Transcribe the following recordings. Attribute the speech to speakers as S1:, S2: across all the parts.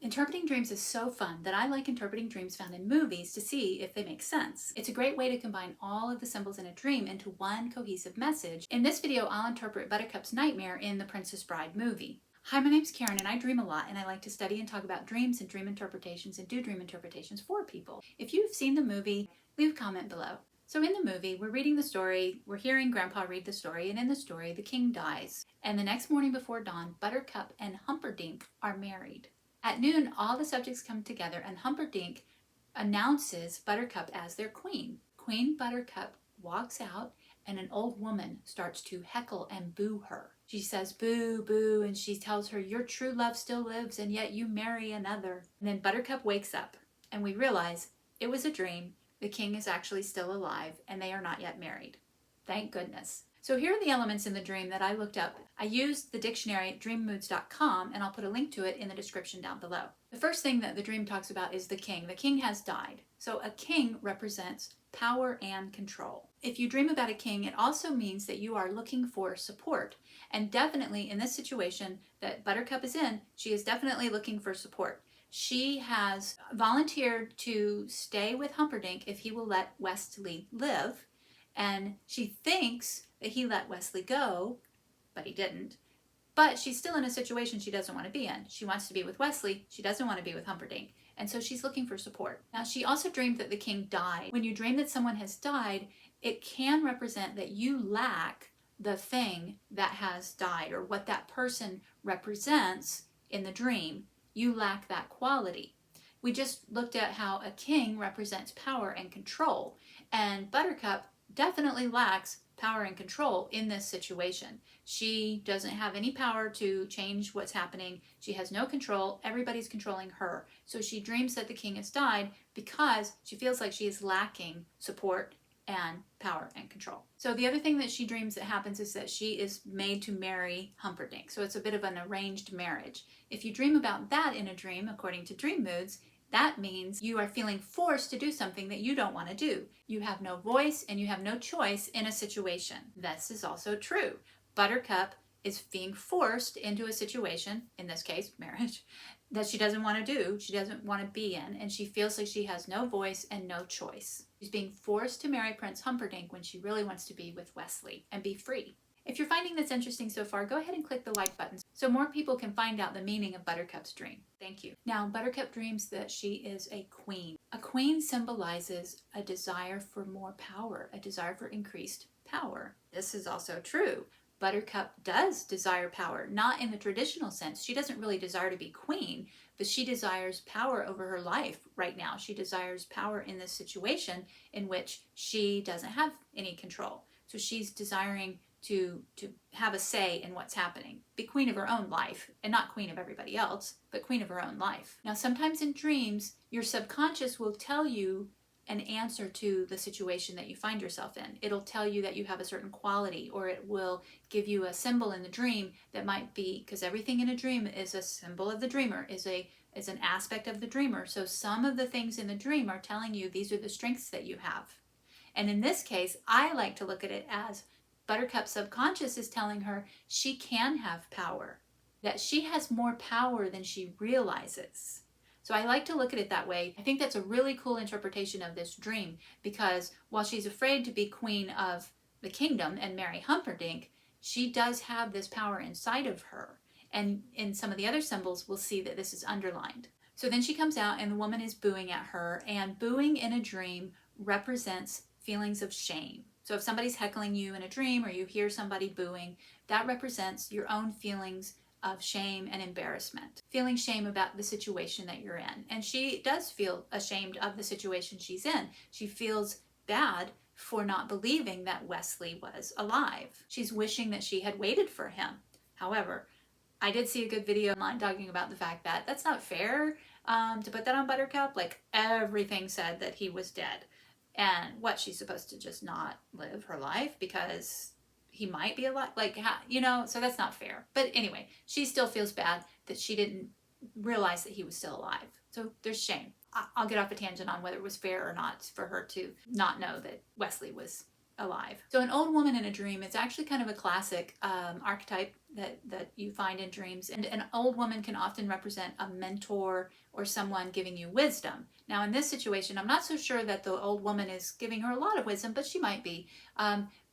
S1: Interpreting dreams is so fun that I like interpreting dreams found in movies to see if they make sense. It's a great way to combine all of the symbols in a dream into one cohesive message. In this video, I'll interpret Buttercup's nightmare in the Princess Bride movie. Hi, my name's Karen and I dream a lot, and I like to study and talk about dreams and dream interpretations and do dream interpretations for people. If you've seen the movie, leave a comment below. So in the movie, we're reading the story, we're hearing Grandpa read the story, and in the story, the king dies. And the next morning before dawn, Buttercup and Humperdinck are married. At noon, all the subjects come together and Humperdinck announces Buttercup as their queen. Queen Buttercup walks out and an old woman starts to heckle and boo her. She says, "Boo, boo," and she tells her, "Your true love still lives and yet you marry another." And then Buttercup wakes up and we realize it was a dream. The king is actually still alive and they are not yet married. Thank goodness. So here are the elements in the dream that I looked up. I used the dictionary dreammoods.com and I'll put a link to it in the description down below. The first thing that the dream talks about is the king. The king has died. So a king represents power and control. If you dream about a king, it also means that you are looking for support. And definitely in this situation that Buttercup is in, she is definitely looking for support. She has volunteered to stay with Humperdinck if he will let Wesley live. And she thinks that he let Wesley go, but he didn't. But she's still in a situation she doesn't want to be in. She wants to be with Wesley. She doesn't want to be with Humperdinck. And so she's looking for support. Now, she also dreamed that the king died. When you dream that someone has died, it can represent that you lack the thing that has died, or what that person represents in the dream. You lack that quality. We just looked at how a king represents power and control, and Buttercup definitely lacks power and control in this situation. She doesn't have any power to change what's happening. She has no control. Everybody's controlling her. So she dreams that the king has died because she feels like she is lacking support and power and control. So the other thing that she dreams that happens is that she is made to marry Humperdinck. So it's a bit of an arranged marriage. If you dream about that in a dream, according to Dream Moods, that means you are feeling forced to do something that you don't want to do. You have no voice and you have no choice in a situation. This is also true. Buttercup is being forced into a situation, in this case, marriage, that she doesn't want to do, she doesn't want to be in, and she feels like she has no voice and no choice. She's being forced to marry Prince Humperdinck when she really wants to be with Wesley and be free. If you're finding this interesting so far, go ahead and click the like button so more people can find out the meaning of Buttercup's dream. Thank you. Now, Buttercup dreams that she is a queen. A queen symbolizes a desire for more power, a desire for increased power. This is also true. Buttercup does desire power, not in the traditional sense. She doesn't really desire to be queen, but she desires power over her life right now. She desires power in this situation in which she doesn't have any control. So she's desiring to have a say in what's happening. Be queen of her own life, and not queen of everybody else, but queen of her own life. Now, sometimes in dreams, your subconscious will tell you an answer to the situation that you find yourself in. It'll tell you that you have a certain quality, or it will give you a symbol in the dream that might be, because everything in a dream is a symbol of the dreamer, is an aspect of the dreamer. So some of the things in the dream are telling you these are the strengths that you have. And in this case, I like to look at it as Buttercup's subconscious is telling her she can have power, that she has more power than she realizes. So I like to look at it that way. I think that's a really cool interpretation of this dream, because while she's afraid to be queen of the kingdom and marry Humperdinck, she does have this power inside of her. And in some of the other symbols, we'll see that this is underlined. So then she comes out and the woman is booing at her, and booing in a dream represents feelings of shame. So if somebody's heckling you in a dream or you hear somebody booing, that represents your own feelings of shame and embarrassment. Feeling shame about the situation that you're in. And she does feel ashamed of the situation she's in. She feels bad for not believing that Wesley was alive. She's wishing that she had waited for him. However, I did see a good video online talking about the fact that that's not fair to put that on Buttercup. Like, everything said that he was dead. And what, she's supposed to just not live her life because he might be alive? Like, so that's not fair. But anyway, she still feels bad that she didn't realize that he was still alive. So there's shame. I'll get off a tangent on whether it was fair or not for her to not know that Wesley was alive. So an old woman in a dream is actually kind of a classic archetype that you find in dreams. And an old woman can often represent a mentor or someone giving you wisdom. Now in this situation, I'm not so sure that the old woman is giving her a lot of wisdom, but she might be.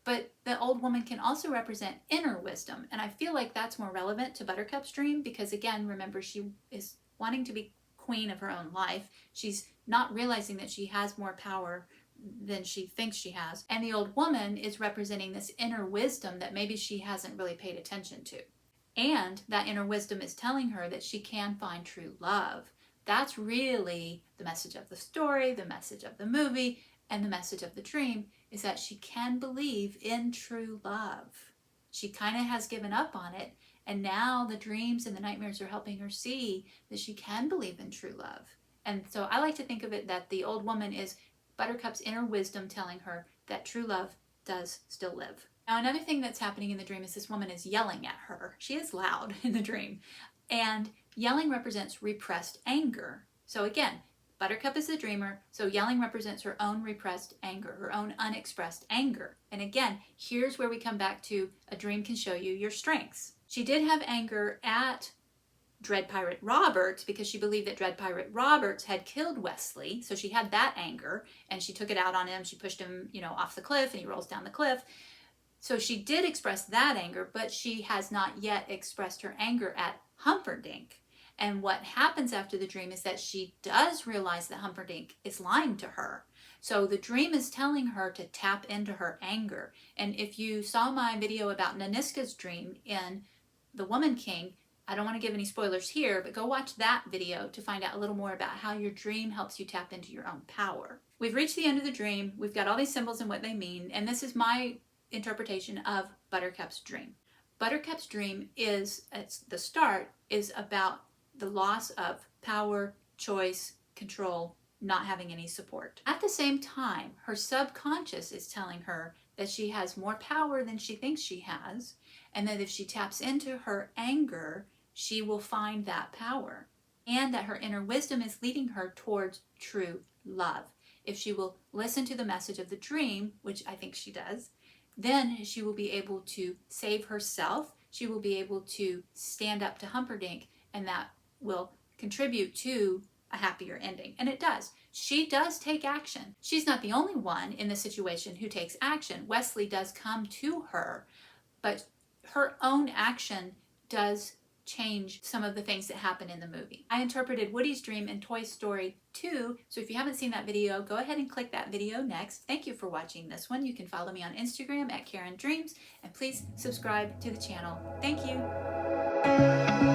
S1: But the old woman can also represent inner wisdom. And I feel like that's more relevant to Buttercup's dream because, again, remember, she is wanting to be queen of her own life. She's not realizing that she has more power than she thinks she has. And the old woman is representing this inner wisdom that maybe she hasn't really paid attention to. And that inner wisdom is telling her that she can find true love. That's really the message of the story, the message of the movie, and the message of the dream is that she can believe in true love. She kind of has given up on it, and now the dreams and the nightmares are helping her see that she can believe in true love. And so I like to think of it that the old woman is Buttercup's inner wisdom telling her that true love does still live. Now, another thing that's happening in the dream is this woman is yelling at her. She is loud in the dream. And yelling represents repressed anger. So again, Buttercup is the dreamer, so yelling represents her own repressed anger, her own unexpressed anger. And again, here's where we come back to a dream can show you your strengths. She did have anger at Dread Pirate Roberts because she believed that Dread Pirate Roberts had killed Wesley. So she had that anger and she took it out on him. She pushed him, off the cliff and he rolls down the cliff. So she did express that anger, but she has not yet expressed her anger at Humperdinck. And what happens after the dream is that she does realize that Humperdinck is lying to her. So the dream is telling her to tap into her anger. And if you saw my video about Naniska's dream in The Woman King, I don't want to give any spoilers here, but go watch that video to find out a little more about how your dream helps you tap into your own power. We've reached the end of the dream. We've got all these symbols and what they mean. And this is my interpretation of Buttercup's dream. Buttercup's dream is, at the start, is about the loss of power, choice, control, not having any support. At the same time, her subconscious is telling her that she has more power than she thinks she has, and that if she taps into her anger, she will find that power, and that her inner wisdom is leading her towards true love. If she will listen to the message of the dream, which I think she does, then she will be able to save herself. She will be able to stand up to Humperdinck, and that will contribute to a happier ending. And it does. She does take action. She's not the only one in the situation who takes action. Wesley does come to her, but her own action does change some of the things that happen in the movie. I interpreted Woody's dream in Toy Story 2, so if you haven't seen that video, go ahead and click that video next. Thank you for watching this one. You can follow me on Instagram at CarynDreams, and please subscribe to the channel. Thank you.